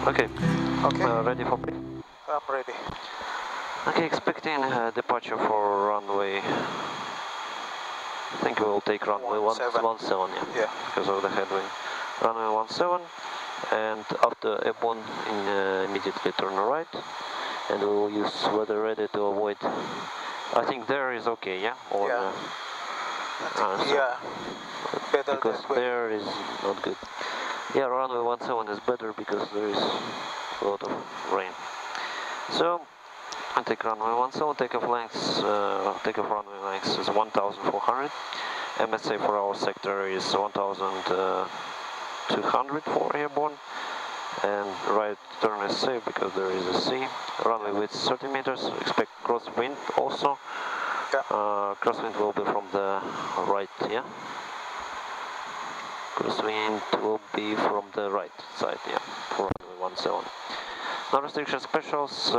Okay. Okay. Ready for pre? I'm ready. Okay, expecting departure for runway. I think we will take runway 17, Yeah. because of the headwind. Runway 17, and after airborne, immediately turn right, and we will use weather ready to avoid. I think there is okay, yeah? Or, yeah. Yeah. Better because that way. there is not good. Yeah, runway 17 is better because there is a lot of rain. So, I take runway 17, takeoff runway length is 1,400. MSA for our sector is 1,200 for airborne. And right turn is safe because there is a sea. Runway width 30 meters, expect crosswind also. Yeah. Crosswind will be from the right, yeah? Crosswind will be from the right side, yeah, for runway 17. No restriction specials,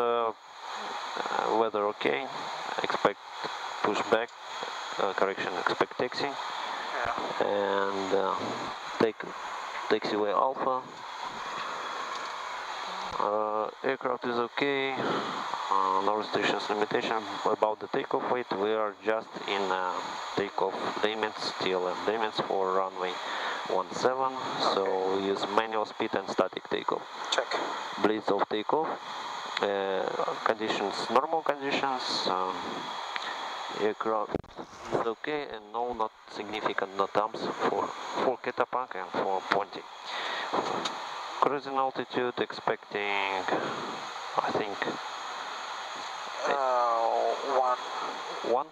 weather okay, expect pushback, correction, expect taxi, Yeah. and take taxiway alpha. Aircraft is okay, no restrictions, limitation. About the takeoff weight, we are just in takeoff limits, TLM limits for runway 17, so we use manual speed and static takeoff. Check. Blitz of takeoff, conditions, normal conditions, aircraft is okay, and no not significant no dumps for Ketapunk and for Ponti. Cruising altitude expecting, I think, one.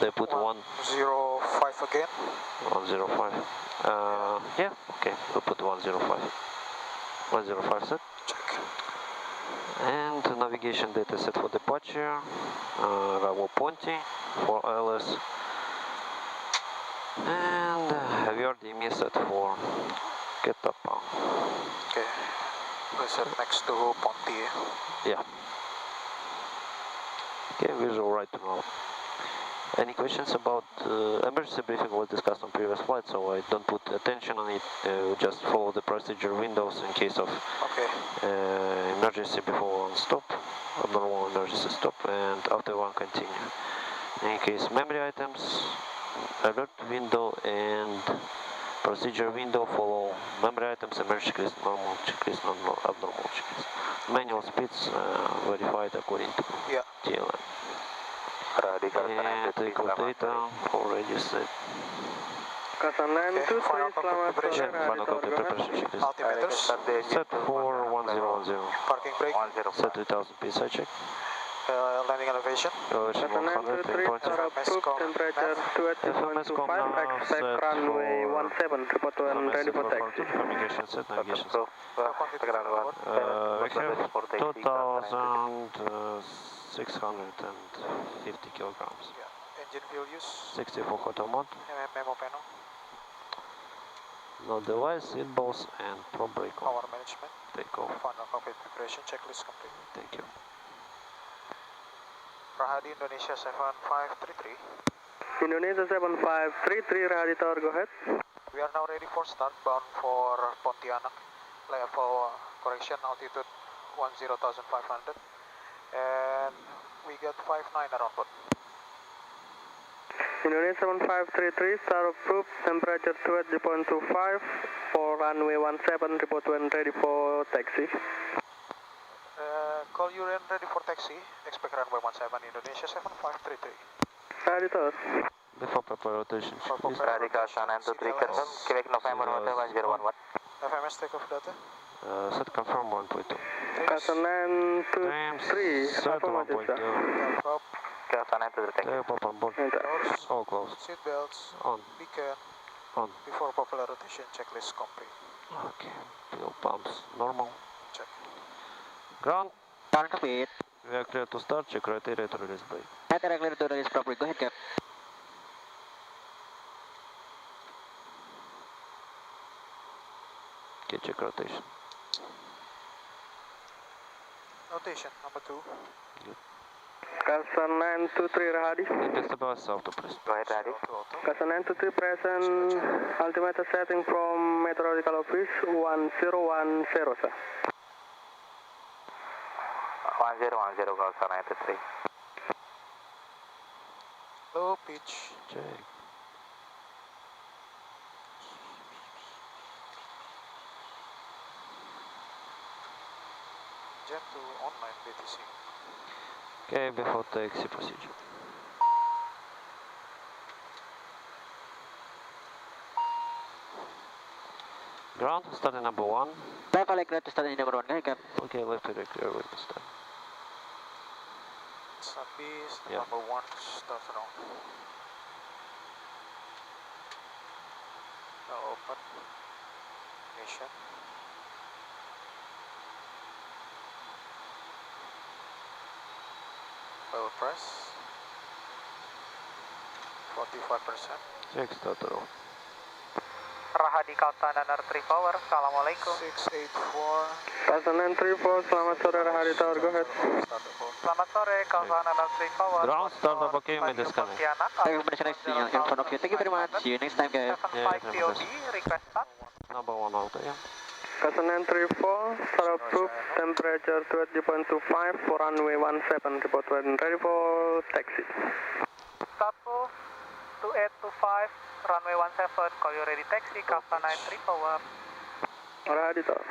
They put 105 again. 105. Yeah, okay, we'll put 105. 105 set. Check. And navigation data set for departure. Ravo Ponti for ILS. And VRDME set for Ketapang. Okay. We set next to Ponti. Yeah. Okay, visual right to now. Any questions about emergency briefing was discussed on previous flight, so I don't put attention on it. Just follow the procedure windows in case of emergency before one stop, abnormal emergency stop, and after one continue. In case memory items, alert window and procedure window follow memory items, emergency checklist, normal checklist, abnormal checklist. Manual speeds verified according to TLM. And takeoff data already set. Kasan-923, selamat sore, preparation checklist. Altimeters. Set for 1010. Parking brake. Set 3000 PSI check. Landing elevation. Elevation 100, FMS temperature 2@2.25, expect runway 17, report when ready for taxi. Communication set, navigation set. We have 2,650 kilograms. Yeah. Engine fuel use. 64 hotel mode. Memo panel. No device, seat belts, and pro brake on. Power management. Takeoff. Final cockpit preparation checklist complete. Thank you. Rahadi Indonesia 7533. Indonesia 7533, Rahadi Tower, go ahead. We are now ready for start, bound for Pontianak. Level correction, altitude 10,500. And we got 59 around board. Indonesia 7533, start approved, temperature 2@0.25 for runway 17, report when ready for taxi. Call you when ready for taxi, expect runway 17, Indonesia 7533. Rahadi Tower. Before proper rotation. Radical Sun and 23 confirm, Quebec November Hotel 1011. FMS takeoff data. Set confirm 1.2. Kasan-923, Set 1.2. Takeoff. Kasan 923. Takeoff on board. Doors. All closed. Seat belts. On. Beacon. On. Before popular rotation, checklist complete. Okay. Fuel pumps normal. Check. Ground. Turn to feet. We are clear to start. Check criteria to release brake. Criteria clear to release properly. Go ahead, Cap. Okay, check rotation. Rotation number 2. Kasan-923, Rahadi. Stabilize auto, please. Go ahead, Radi. Kasan 923, present altimeter setting from meteorological office 1010, sir. 1010 Alpha 93. Low pitch. Check. Gen 2 online BTC. Okay, before taxi procedure. Ground, starting number 1. Back all clear to start in number 1, Cap. Okay, left to the clear, wait to start. Sunbeast, Yeah. number 1, start around. Now open. Ignition. Oil press. 45%. Check, start around. Rahadi Kaltana 3 Power, Assalamualaikum. 684. Kaltana 34, selamat sore Rahadi Tower, go ahead. Selamat sore, Kaltana 3 Power. Ground, start up, okay, may disconnect. Thank you for disconnecting in front of you. Thank you very much. See you next time, guys. 75 TOD, request start. Number 1 auto, yeah. Kaltana 34, start approved, temperature 20.25 for runway 17, report when ready for taxi. Start to 2825, runway 17, call you ready taxi, Kaltana 3 Power. Rahadi Tower.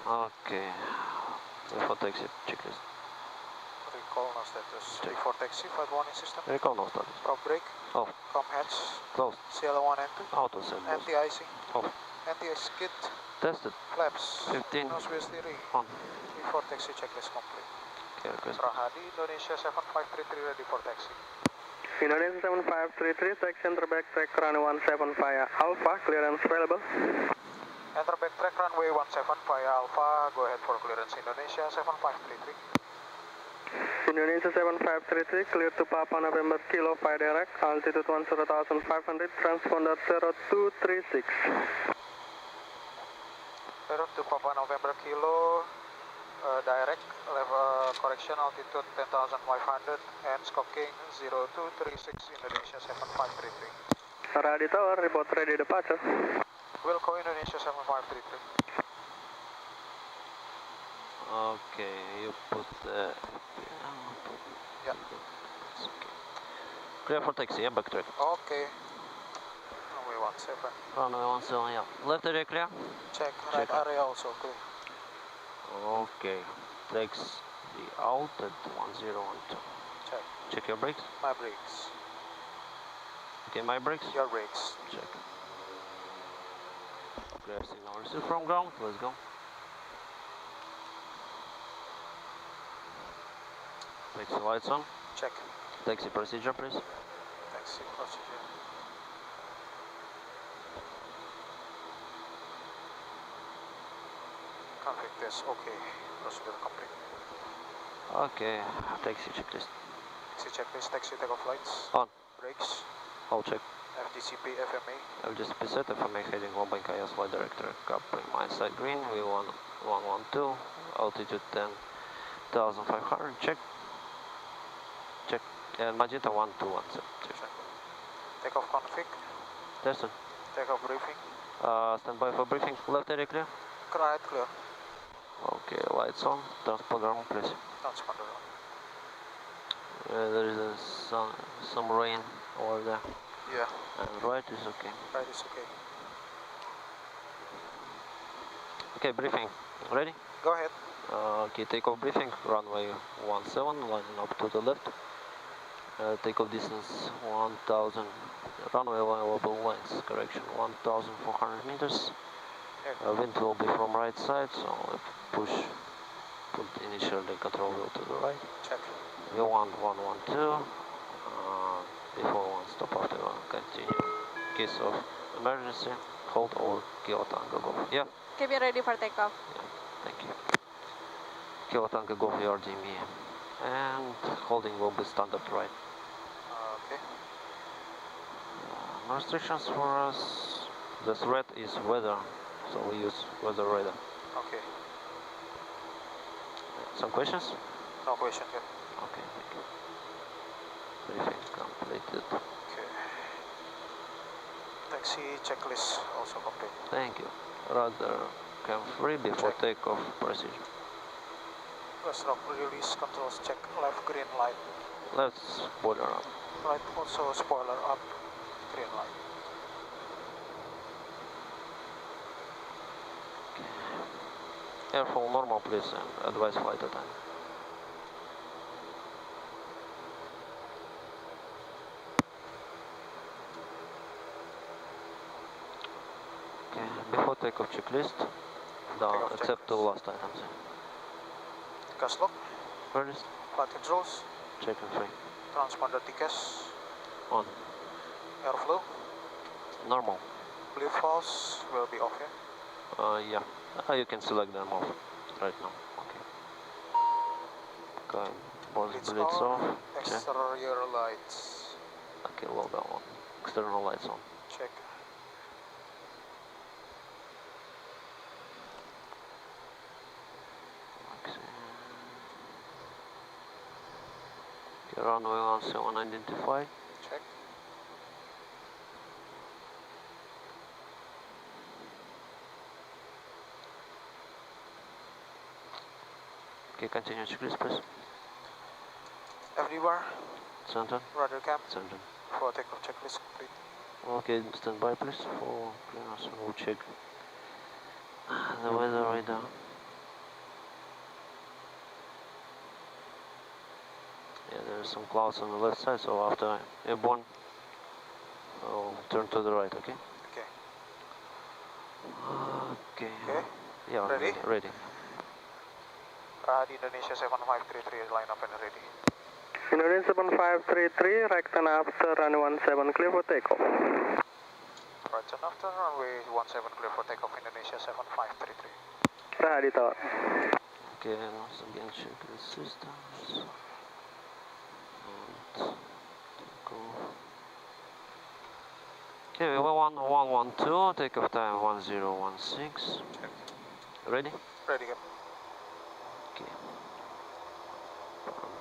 Okay. Before taxi checklist. Recall no status. Before taxi, flight warning system. Recall no status. Prop brake. Off. Com hatch. Closed. CL1 and 2. Auto set. Anti-icing. Off. Anti-ice kit. Tested. Flaps. 15. Nose wheel steering. On. Before taxi checklist complete. Okay, request. Rahadi, Indonesia 7533 ready for taxi. Indonesia 7533, section back track runway 17 via Alpha, clearance available. Enter backtrack runway 17 via Alpha. Go ahead for clearance Indonesia 7533. Indonesia 7533, clear to Papa November Kilo 5 direct, altitude 10,500, transponder 0236. Clear to Papa November Kilo, direct, level correction altitude 10,500 and skulking 0236 Indonesia 7533. Rahadi Tower, report ready departure. Wilco Indonesia 7533. Okay, you put the... Yeah. It's okay. Clear for taxi, yeah, backtrack. Okay. Runway 17. Runway 17, yeah. Left area clear? Check. Right Check. area also clear. Okay. Taxi out at 1012. Check. Check your brakes. My brakes. Okay, my brakes. Your brakes. Check. Clear signal received from ground. Let's go. Taxi lights on. Check. Taxi procedure, please. Taxi procedure. Config test. Okay. Procedure complete. Okay. Taxi checklist. Taxi checklist. Taxi takeoff lights. On. Brakes. All check. FDCP FMA. LGCP set, FMA heading 1 by Kaya flight director, coupling my side green, V112, altitude 10,500, check. Check. And Magenta 1217, check. Takeoff config. Tested. Takeoff briefing. Stand by for briefing. Left area clear? Right clear. Okay, lights on. Transponder on, please. Transponder on. There is some rain over there. Yeah. And right is okay. Right is okay. Okay, briefing. Ready? Go ahead. Okay, takeoff briefing. Runway 17, lining up to the left. Takeoff distance 1,000. Runway available length, correction, 1,400 meters. Wind will be from right side, so put initially control wheel to the right. Check. V1112. Before one stop after one, continue. In case of emergency, hold or Kilo Tango Golf. Yeah? Keep it ready for takeoff. Yeah, thank you. Kilo Tango Golf, your DME. And holding will be standard right. Okay. No restrictions for us. The threat is weather, so we use weather radar. Okay. Some questions? No question here. Okay, thank you. Briefing completed. Okay. Taxi checklist also complete. Thank you. Rudder cam free before Check. takeoff procedure. First rock release controls check. Left green light. Let's spoiler up. Right also spoiler up. Green light. Airflow normal please and advise flight time. Okay, before takeoff checklist, down Takeoff except the checklist. last items. Gas lock. Furnace, Flight controls. check and free. Transponder TCAS. On. Airflow. Normal. Bleed valves will be off here. Yeah. You can select them off right now. Okay. Okay. Both bleeds off. Check. Exterior lights. Okay, low down one. External lights on. Check. Okay, runway 17 identified. Check. Okay, continue checklist please. Everywhere. Center. Rudder cam. Center. For takeoff checklist complete. Okay, stand by please for clearance. We'll check the weather radar. Yeah, there's some clouds on the left side, so after airborne, I'll turn to the right, okay? Okay. Okay. Okay. Yeah, Ready? Ready. Indonesia 7533 line up and ready. Indonesia 7533, right turn after runway 17 clear for takeoff. Right turn after runway 17 clear for takeoff. Indonesia 7533. Ready, tower. Okay, once again check the systems. And go. Okay, we have 1112, takeoff time 1016. Check. Ready? Ready, cap. Okay.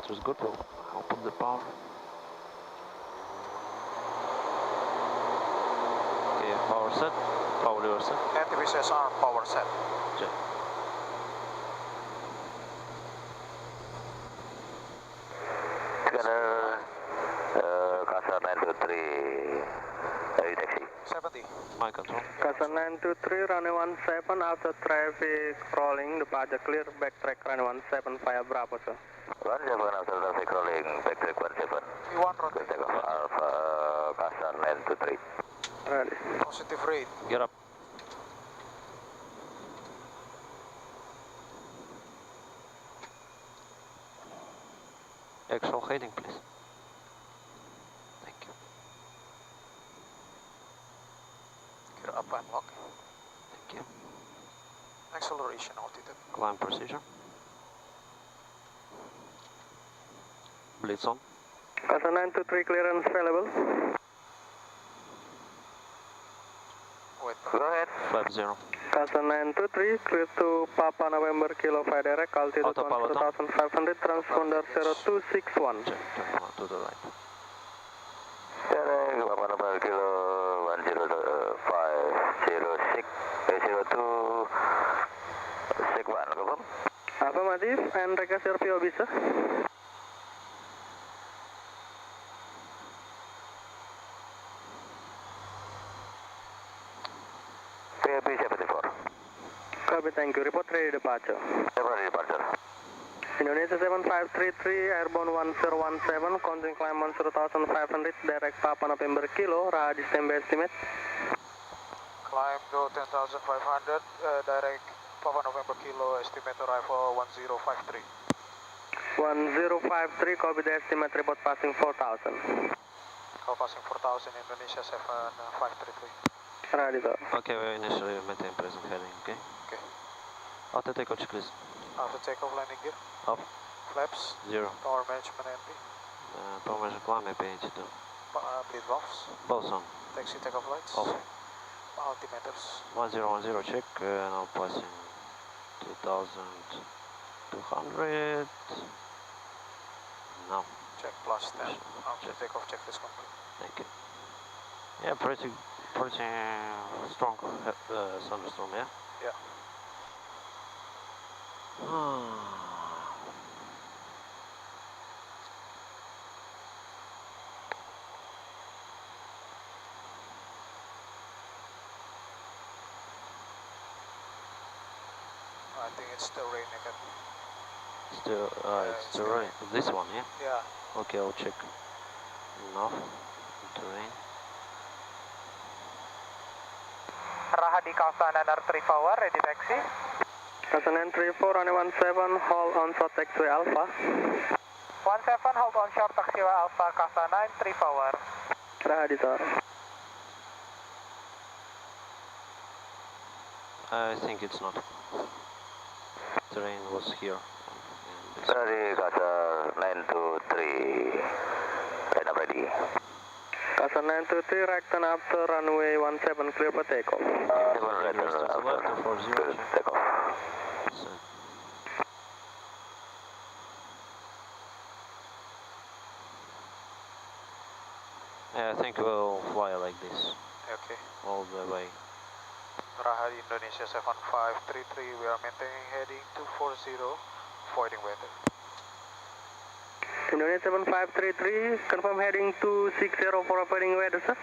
It was good, we'll open the power. Okay, power set, power lever set. NTPCSR power set. Check. Scanner, Kasar 923, heavy taxi. 70. My control. Casa 923, runway 17 after traffic rolling, departure clear, backtrack runway 17 via Bravo, sir. 17 after traffic rolling, backtrack 17. V1 rotate. Good takeoff, Alpha, Kasar 923. Ready. Positive rate. Get up. Actual heading, please. Thank you. Gear up and lock. Thank you. Acceleration altitude. Climb procedure. Blitz on. Casa 923, clearance available. Wait. Go ahead. Flap 0. Casa 923, clear to Papa November Kilo 5 direct, altitude Autopilot on. 2500, transponder 0261. Check. Turn to the right. Direct, Papa November Kilo 10506, 0261, confirm? Affirmative, and request your PO visa. PAP 74. Copy, thank you. Report ready departure. Temporary departure. Indonesia 7533, airborne 1017, counting climb 10,500, direct Papa November Kilo, radii standby estimate. Climb go 10,500. Direct Papa November Kilo. Estimate arrival 1053. 1053, copy the estimate, report passing 4,000. Call passing 4,000. Indonesia 7533. Ready, sir. Okay, we initially maintain present heading, okay? Okay. After takeoff checklist. After takeoff landing gear. Off. Flaps. 0. Power management empty. Power measure climb APH 2. Bleed valves. Both on. Taxi takeoff lights. Off. Altimeters. 1010 check, now passing 2200. Now. Check plus 10. After Check. takeoff checklist complete. Thank you. Yeah, pretty Pretty strong thunderstorm, yeah? Yeah. I think it's still raining again. Still, it's still rain. This one, yeah? Yeah. Okay, I'll check. Enough. Terrain. Rahadi Kausan and 34, ready taxi. Kausan 34, runway 17, hold on short taxiway Alpha. 17, hold on short taxiway Alpha, Kausan 934. Rahadi sir. I think it's not. Terrain was here. Ready, Qatar 923. Right up ready. Kausan 923, right turn after runway 17, clear for takeoff. Right turn after. Clear takeoff. Yeah, I think we'll fly like this Okay. all the way. Rahadi Indonesia 7533, we are maintaining heading 240, avoiding weather. Indonesia 7533, confirm heading 260 for avoiding weather, sir.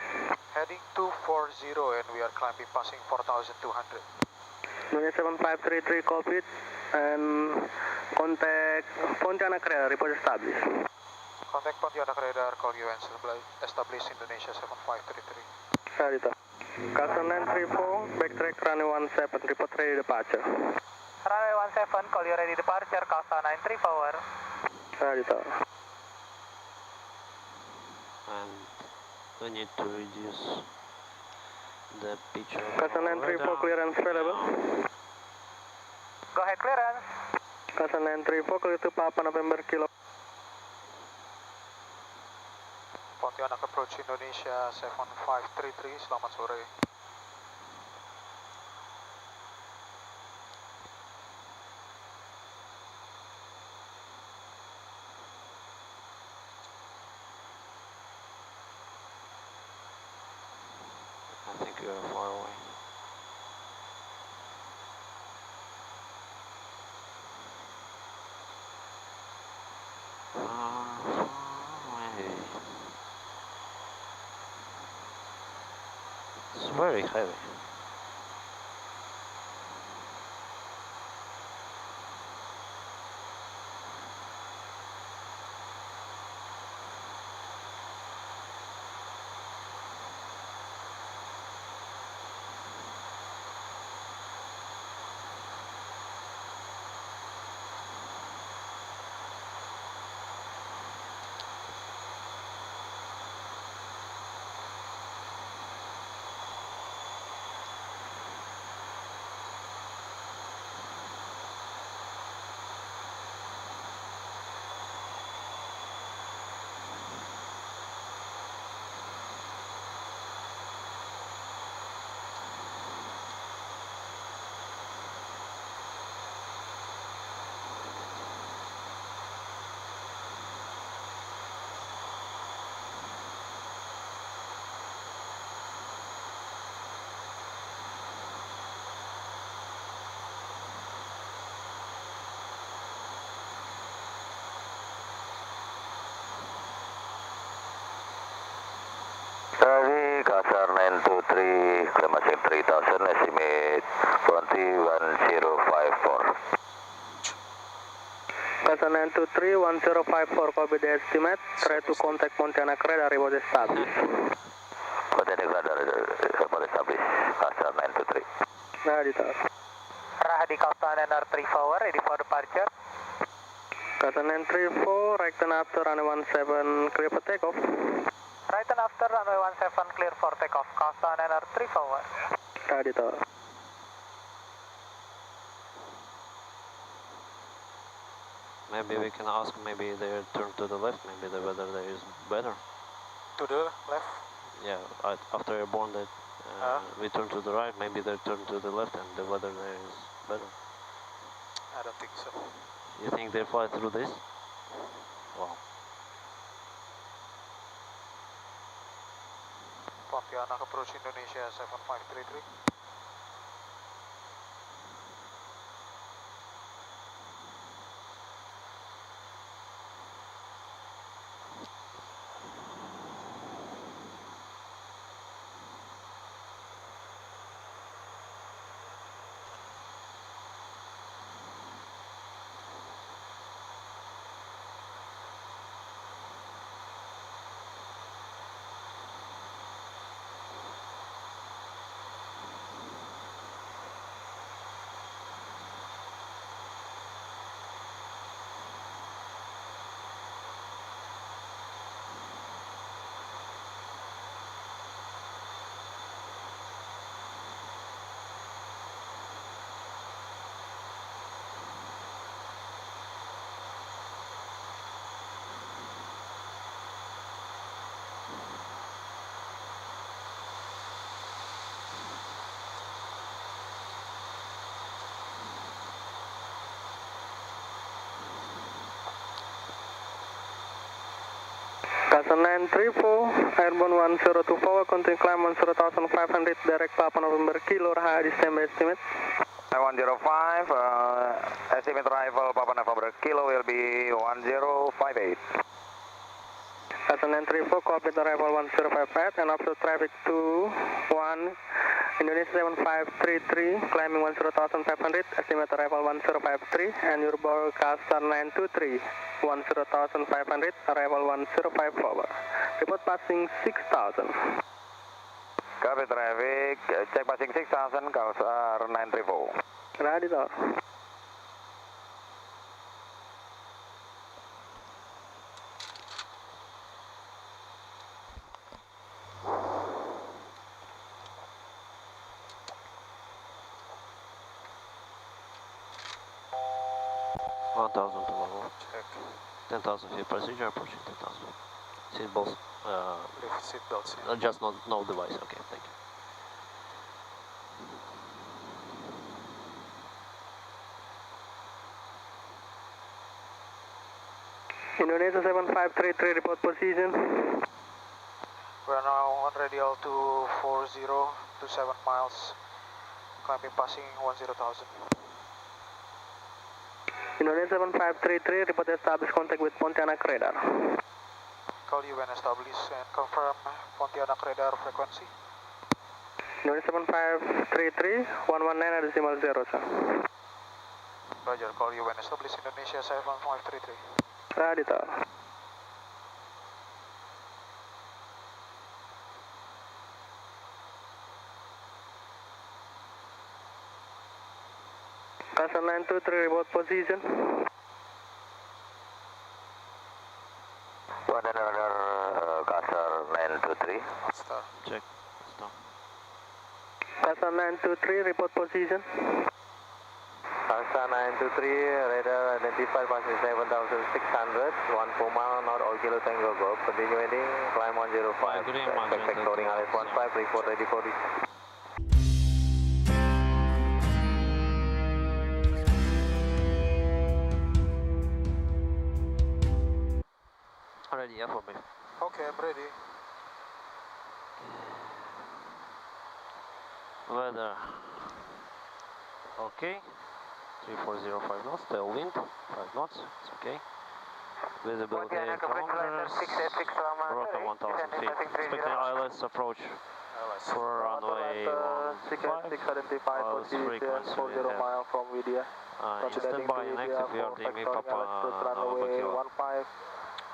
Heading 240 and we are climbing passing 4200. Indonesia 7533, copy it, and contact Pontianak radar, report established. Contact Pontianak radar, call you and establish Indonesia 7533. Sorry, sir. Kausan 934, backtrack runway 17, report ready departure. Runway 17, call you ready departure, Kausan 934. Sorry, sir. And we need to reduce the pitch of Kausan our 934, radar. clearance available. Go ahead, clearance. Kausan 934, clear to Papa November Kilo. Pontianak approach Indonesia 7533, selamat sore. I think we are far away. Far away. It's very heavy. Ready, Qatar 923, climaxing 3000, estimate 201054. Kausan 923, 1054, copy the estimate. Try to contact Pontianak radar, report established. Pontianak radar, report established, Qatar 923. Rahadi, sir. Rahadi Kausan and 34, ready for departure. Kausan 934, right turn after runway 17, clear for takeoff. Right and after runway 17, clear for takeoff, Kausan and 34. Rahadi, sir. Maybe we can ask, maybe they turn to the left, maybe the weather there is better. To the left. Yeah, after airborne that we turn to the right, maybe they turn to the left and the weather there is better. I don't think so. You think they fly through this? Wow. Pontianak approach Indonesia 7533. Casa 934, airborne 1024, continue climb on 0,500, direct Papa November Kilo, Raha, December estimate. 105, estimate arrival Papa November Kilo will be 1058. Casa 934, copy the arrival 1058 and observe traffic 21, Indonesia 7533, climbing 10,500, estimate arrival 1053, and your board Casa 923, 10,500, arrival 1054. Report passing 6,000. Copy traffic, check passing 6000, Kausar 934. Ready, sir. Check. 10,000 feet procedure, approaching 10,000. Seatbelts, Lift seatbelts. Yeah. just no device, okay, thank you. Indonesia 7533, report position. We are now on radial 240 to 7 miles, climbing passing 10,000. Indonesia 7533, report established contact with Pontianak radar. Call you when established and confirm Pontianak radar frequency. Indonesia 7533, 119.0, sir. Roger, call you when established Indonesia 7533. Ready, sir. Casa 923, report position. One another Kausar 923. Start. Check, stop. Casa 923, report position. Kausar 923, radar identified passing 7600, 14 mile north, all kilo tango go. Continue heading, climb 105. Green, Expect vectoring RS 15, report ready for this. Ready, yeah, for me. Okay, I'm ready. Weather. Okay. 3405 knots, tailwind, 5 knots, it's okay. Visibility 8 kilometers, Roca 1000 feet. Expecting ILS approach for runway 15, frequency 40 mile from Widya. standby and active, we are DME Papa November Kilo.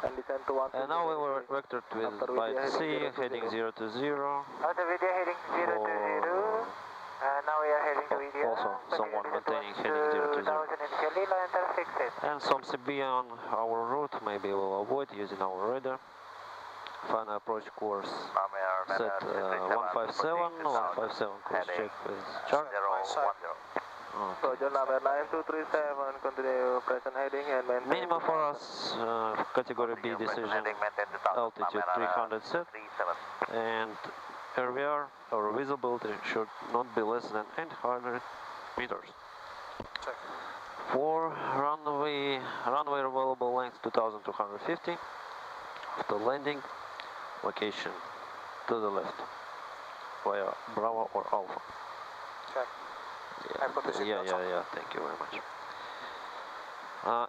And now we were vectored with by the sea, heading 0 to 0. Out of Vidya heading 0 to 0. Now we are heading to Vidya. Also, someone maintaining heading 0 to 0. Initially, line fix it. And some CB on our route, maybe we'll avoid using our radar. Final approach course set 157, 157 course check with chart. Roger, number 9237, continue present heading and maintain. Minimum for us, category B decision, altitude 300 set, and here we are, our visibility should not be less than 800 meters. Check. For runway available length 2250, after landing, location to the left. via Bravo or Alpha. Check. I put the seatbelts on. Yeah, thank you very much.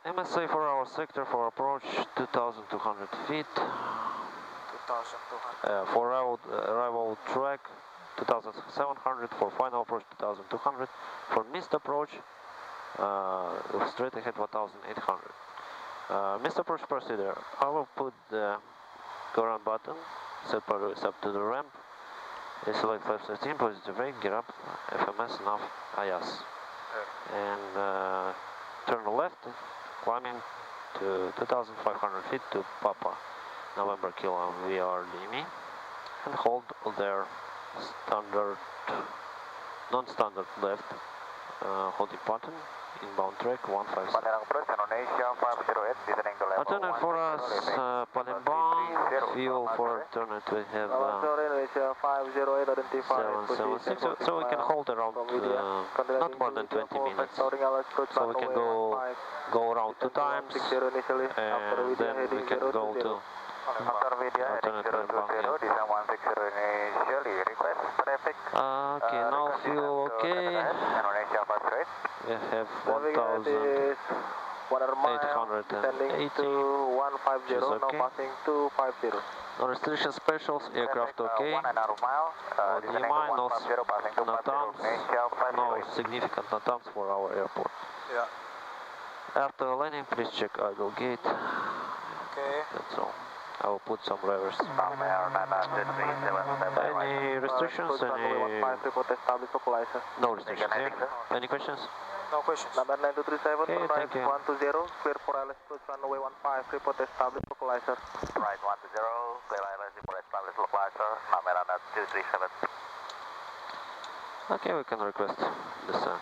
MSA for our sector for approach 2,200 feet. 2,200. For arrival track 2,700, for final approach 2,200, for missed approach straight ahead 1,800. Missed approach procedure, I will put the go around button, set is up to the ramp, select 513, positive rate, get up, FMS, nav, IAS. And turn left, climbing to 2,500 feet to Papa, November Kilo VRDME, and hold their standard, non-standard left holding button, inbound track 157. Alternate for us, Palembang, fuel for alternate we have 776, so we can hold around not more than 20 minutes. So we can go around 2 times, and then we can go to alternate Palembang. Okay, now fuel okay. We have 1,880, which is okay. No restriction specials, aircraft okay. No DMI, no NATAMs, no significant NATAMs for our airport. Yeah. After landing, please check idle gate. Okay. That's all. I will put some reverse. Any restrictions? No restrictions here. Any questions? No questions. Number 9237, Okay, thank you. 120, clear for ILS approach runway 15, report established localizer. Right 120, clear ILS report established localizer, number 237. Okay, we can request descent.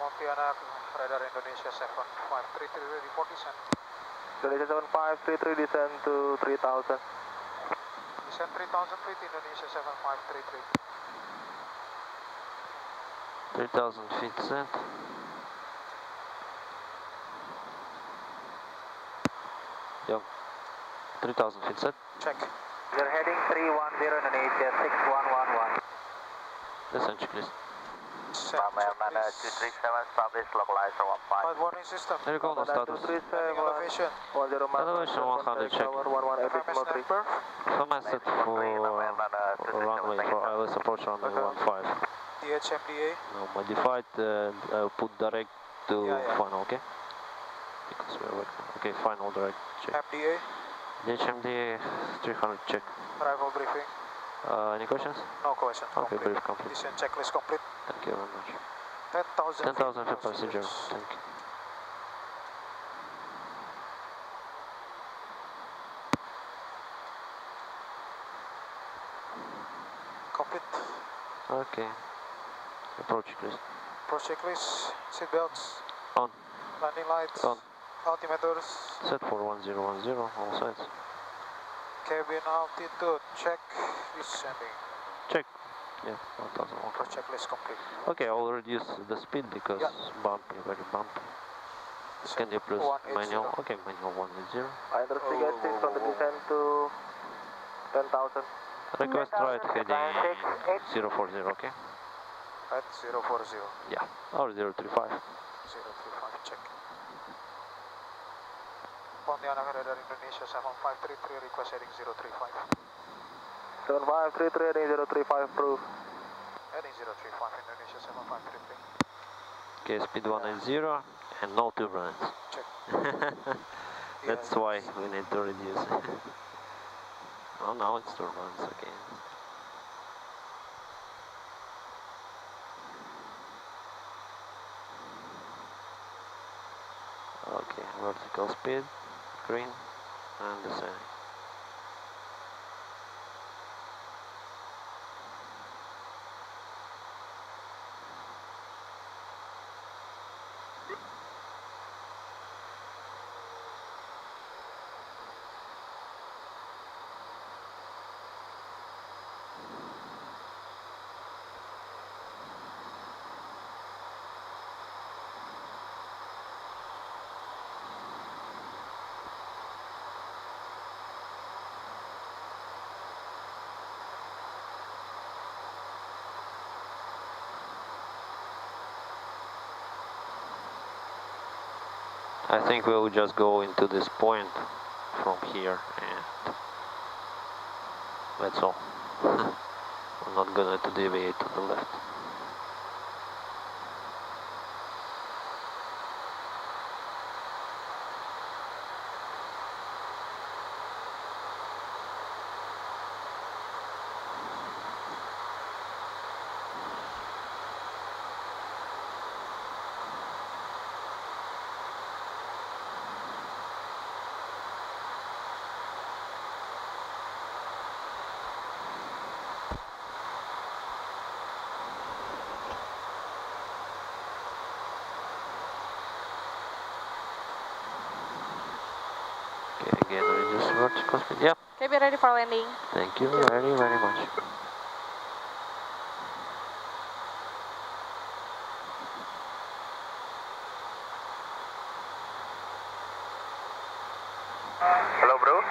Pontianak, radar Indonesia 7533, report descent. Indonesia 7533, descend to 3000. Descent 3000 feet, Indonesia 7533. 3,000 feet set. Yep. 3,000 feet set. Check. You're heading 310 Indonesia 6111. Descent checklist. Descent checklist. 237, established localizer 15. Flight warning system. There you go, no status. Landing elevation. 10 Elevation 100 check. FMS number. FMS set for runway for ILS approach runway 15. DHMDA. No, modified, I'll put direct to Yeah. final, okay? Because we're working. Okay, final direct check. MDA. DHMD 300 check. Arrival briefing. Any questions? No question. Okay, Complete. brief complete. Descent checklist complete. Thank you very much. 10,000 10,000 feet procedure. Thank you. Complete. Okay. Approach checklist. Approach checklist. Seatbelts. On. Landing lights. On. Altimeters. Set for 1010, all sides. Cabin altitude. Check. Descending. Check. Yeah, 1001. Approach checklist complete. Okay, I'll reduce the speed because bumpy, very bumpy. Can you please 180. manual? Okay, manual 180. I investigate this from the descent to 10,000. Request right heading 040, okay? At 040. Yeah, or 035. 035, check. Pontianak radar Indonesia 7533, request heading 035. 7533 heading 035, proof. Heading 035, Indonesia 7533. Okay, speed 180 and no turbulence. Check. That's why we need to reduce. Oh, now it's turbulence, okay. Okay, vertical speed, green, and descending. I think we'll just go into this point from here and that's all. I'm not gonna to deviate to the left. Okay, again reduce vertical speed. Yep. Okay, be ready for landing. Thank you very, very much. Hello, bro.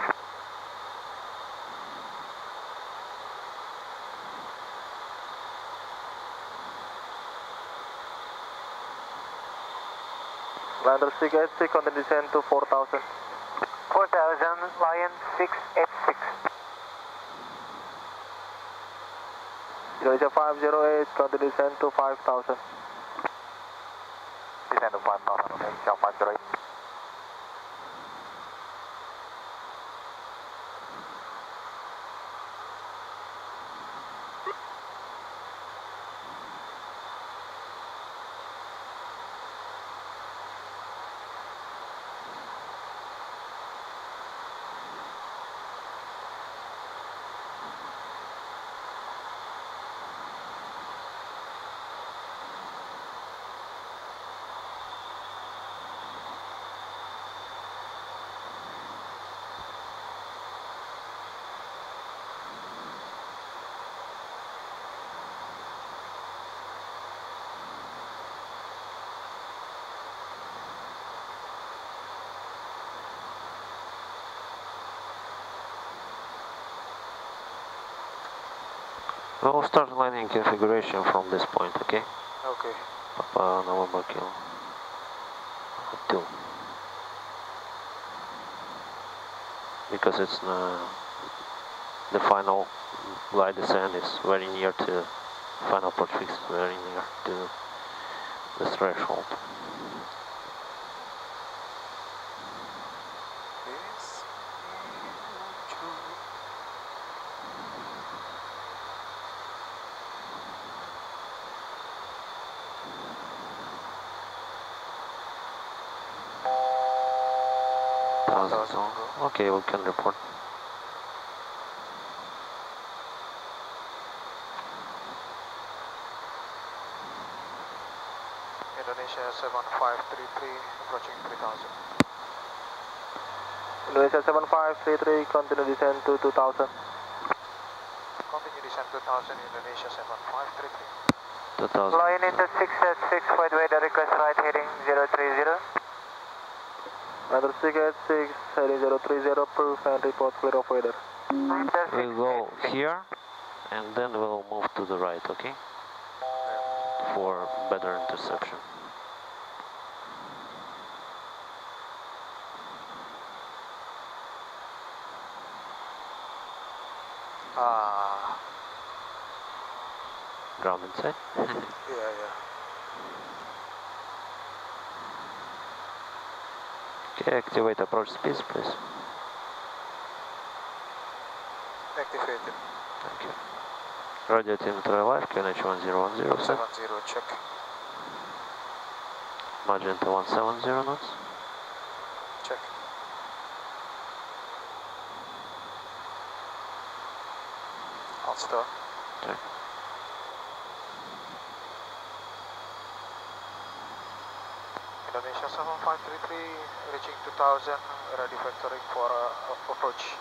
Lander 686, continue descend to 4000. 4000, Lion 686. Indonesia 508, continue descend to 5000. Descend to 5000, okay, Indonesia 508. We'll start landing configuration from this point, okay? Okay. Papa November Kilo 2. Because it's the final glide descent is very near to final port fix, very near to the threshold. Okay, we can report. Indonesia 7533, approaching 3000. Indonesia 7533, continue descend to 2000. Continue descent 2000, Indonesia 7533. 2000. Line into 686, wide weather request right heading 030. Lander 686, heading 030, proof and report clear of weather. We'll go here and then we'll move to the right, okay? For better interception. Ground inside? Yeah. Okay, activate approach speeds, please. Activated. Thank you. Radio telemetry live, QNH 1010, 70, check. Magenta 170 knots. Check. I'll start. Check. Indonesia 7533, reaching 2000, ready vectoring for approach.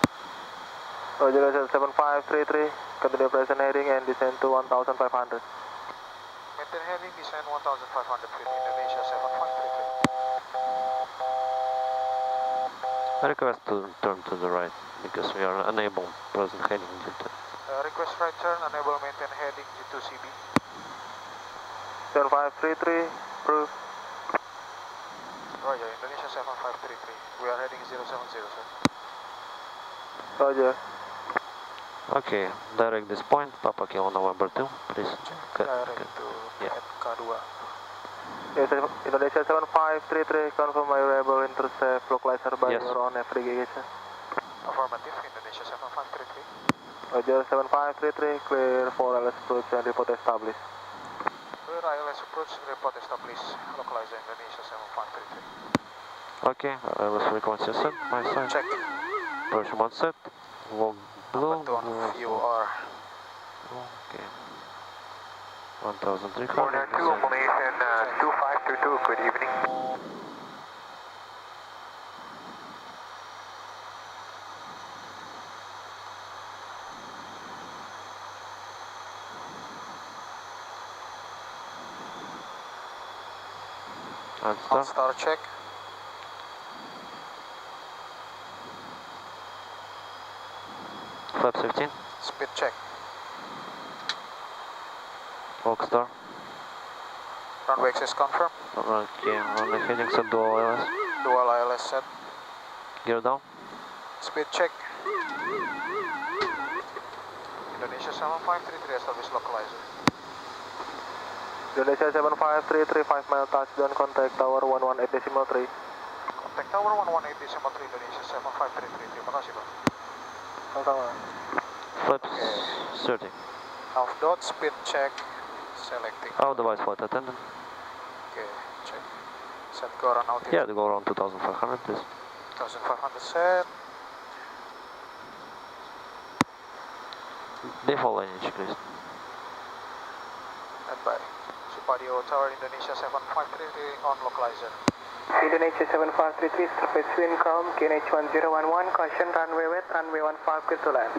Roger, 7533, continue present heading and descend to 1500. Maintain heading, descend 1500 feet, Indonesia 7533. I request to turn to the right because we are unable present heading due to Request right turn, enable maintain heading G2CB. 7533, proof. Roger, Indonesia 7533. We are heading 070, sir. Roger. Okay, direct this point, Papa Kilo November 2, please. Direct to K2. Yes, Indonesia 7533, confirm arrival intercept localizer by Yes. your own navigation. Affirmative, Indonesia 7533. Roger, 7533, clear for LS approach and report established. Clear ILS approach, report established. Localizer Indonesia 7533. Okay, ILS frequency set, my side. Check. Approach mode set. Log blue. Number 2 on VOR. Okay. 1300. Corner 2, formation 2522, good evening. And On start. star check. Flaps 15. Speed check. Log star. Runway access confirm. Okay, runway heading set dual ILS. Dual ILS set. Gear down. Speed check. Indonesia 7533 establish localizer. Indonesia 7533, 5 mile touchdown, contact tower 118.3. Contact tower 118.3 Indonesia 7533. Terima kasih, Pak. Sama-sama. Flaps 30. Half dot, speed check. Selecting. Out device flight attendant. Okay, check. Set go around altitude. Yeah, to go around 2500, please. 1500 set. Default lineage, please. And by Supadio Tower Indonesia 7533 on localizer. Indonesia 7533, surface wind calm, QNH 1011, caution runway wet, runway 15 clear to land.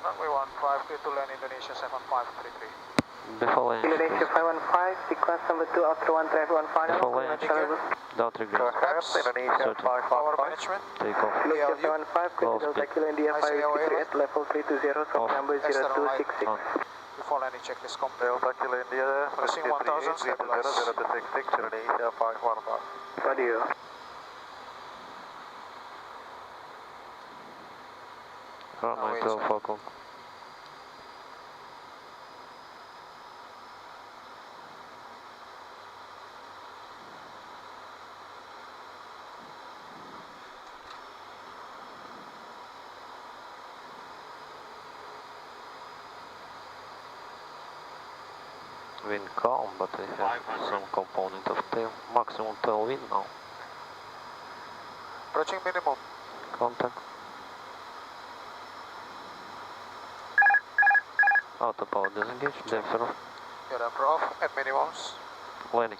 Runway 15 clear to land Indonesia 7533. Default lineage, Indonesia please. 515, sequence number 2 after 1 traffic 1 final. Default lineage, down 3 green. Indonesia 515. Power management. Take off. Indonesia PLU. 75, critical speed. tackle India ICAO 568, level 320, from Off. number External light. 0266. On. Before landing checklist complete. Delta Kilo India, Crossing 1000, stabilize. 0266, Indonesia 515. Radio. Runway wait, 12 sir. Falcon. Wind calm, but I have some component of tail. Maximum tail wind now. Approaching minimum. Contact. Autopower disengage. Damper off. Your damper off at minimums. Landing.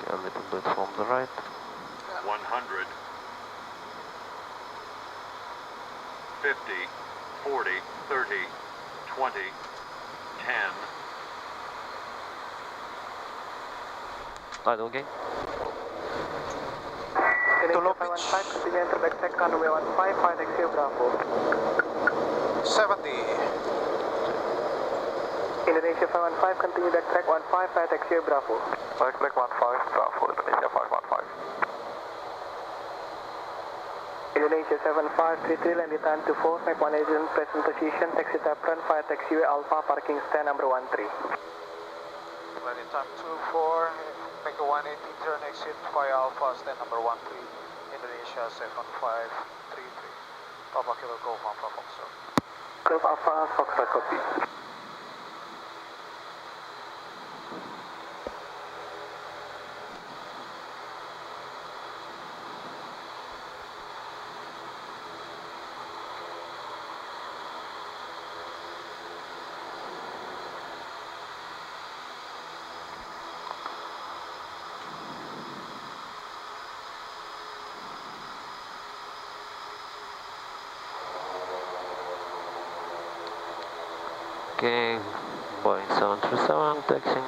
Okay, a little bit from the right. 100, 50, 40, 30, 20, 10, Idle gain. Indonesia 515, continue enter back runway 15, 5 taxi Bravo. 70. Indonesia 515, continue back track 15, 5 taxi Bravo. Back 15, Bravo, Indonesia 515. Indonesia 7533, landing time 24, make 1 agent present position, taxi apron, 5 taxiway Alpha, parking stand number 13. Landing time 24. Make a 180 turn exit via Alpha stand number 13. Indonesia 7533. Papa Kilo Golf Alpha Foxtrot. Golf Alpha, Foxtrot copy. Okay, Boeing 737, taxiing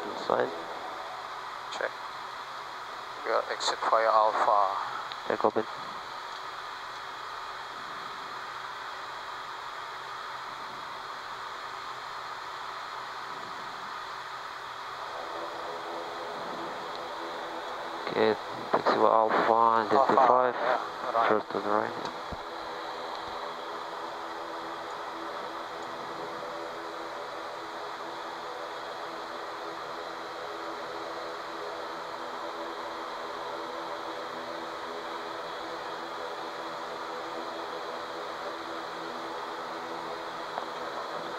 inside. Check. We are exit via Alpha. Take off it. Okay, taxi via Alpha, identify. Yeah, right. First to the right.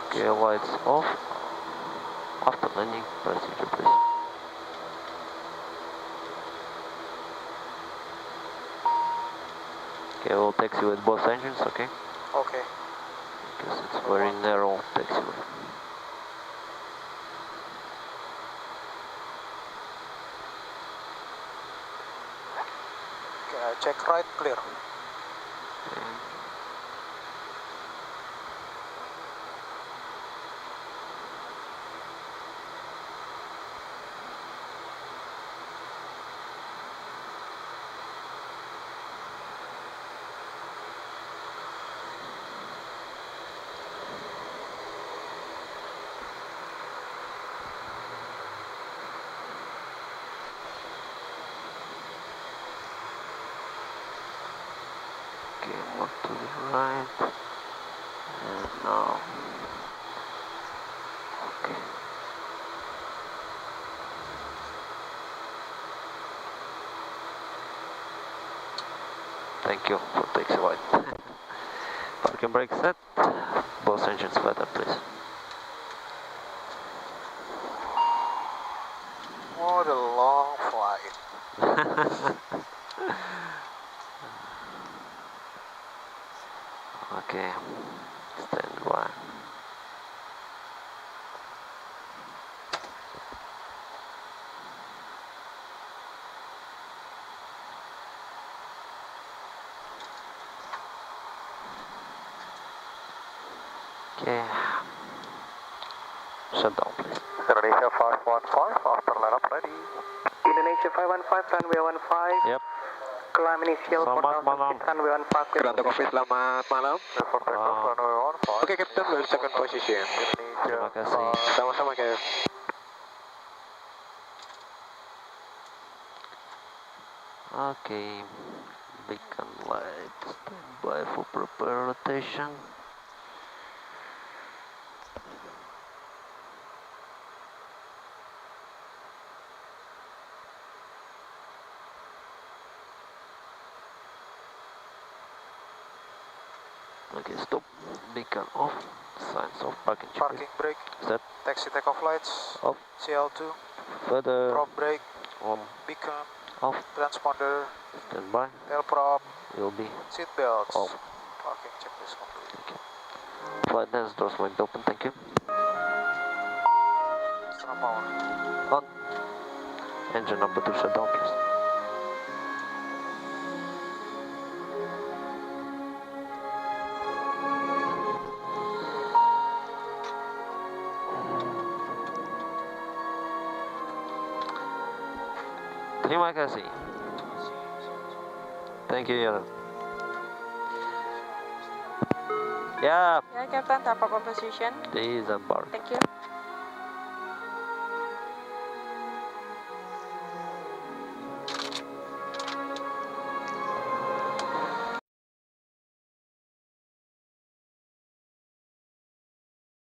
Okay, lights off. After landing, procedure please. Okay, we'll taxi with both engines, okay? Okay. Because it's very narrow taxiway. Okay, check right, clear. Okay. Okay, more to the right. And now. Okay. Thank you for taxi light. Parking brake set. Both engines flatter, please. What a long flight. Okay. Stand by. Okay. Shut down, please. Indonesia 515, after line up ready. Indonesia 515, runway 15. Yep. Climb initial Selamat malam. 4600, runway 15. Ground Coffee, selamat malam. Malam. Runway 15. Okay, Captain, we're second position. Terima kasih. Sama-sama, Cap. Okay. Beacon light. Stand by for proper rotation. Okay, stop. Beacon off. Signs of parking check. Parking brake. Set. Taxi takeoff lights. Off. CL2. Further. Prop brake. On. Beacon. Off. Transponder. Stand by. Tail prop. Will be Seat belts. off. Parking checklist complete. Thank you. Flight dance doors wide open. Thank you. Setengah power. On. Engine number 2 shut down, please. Terima kasih. Thank you, Yara. Yeah, Yeah, Captain, tap up position. disembark. Thank you.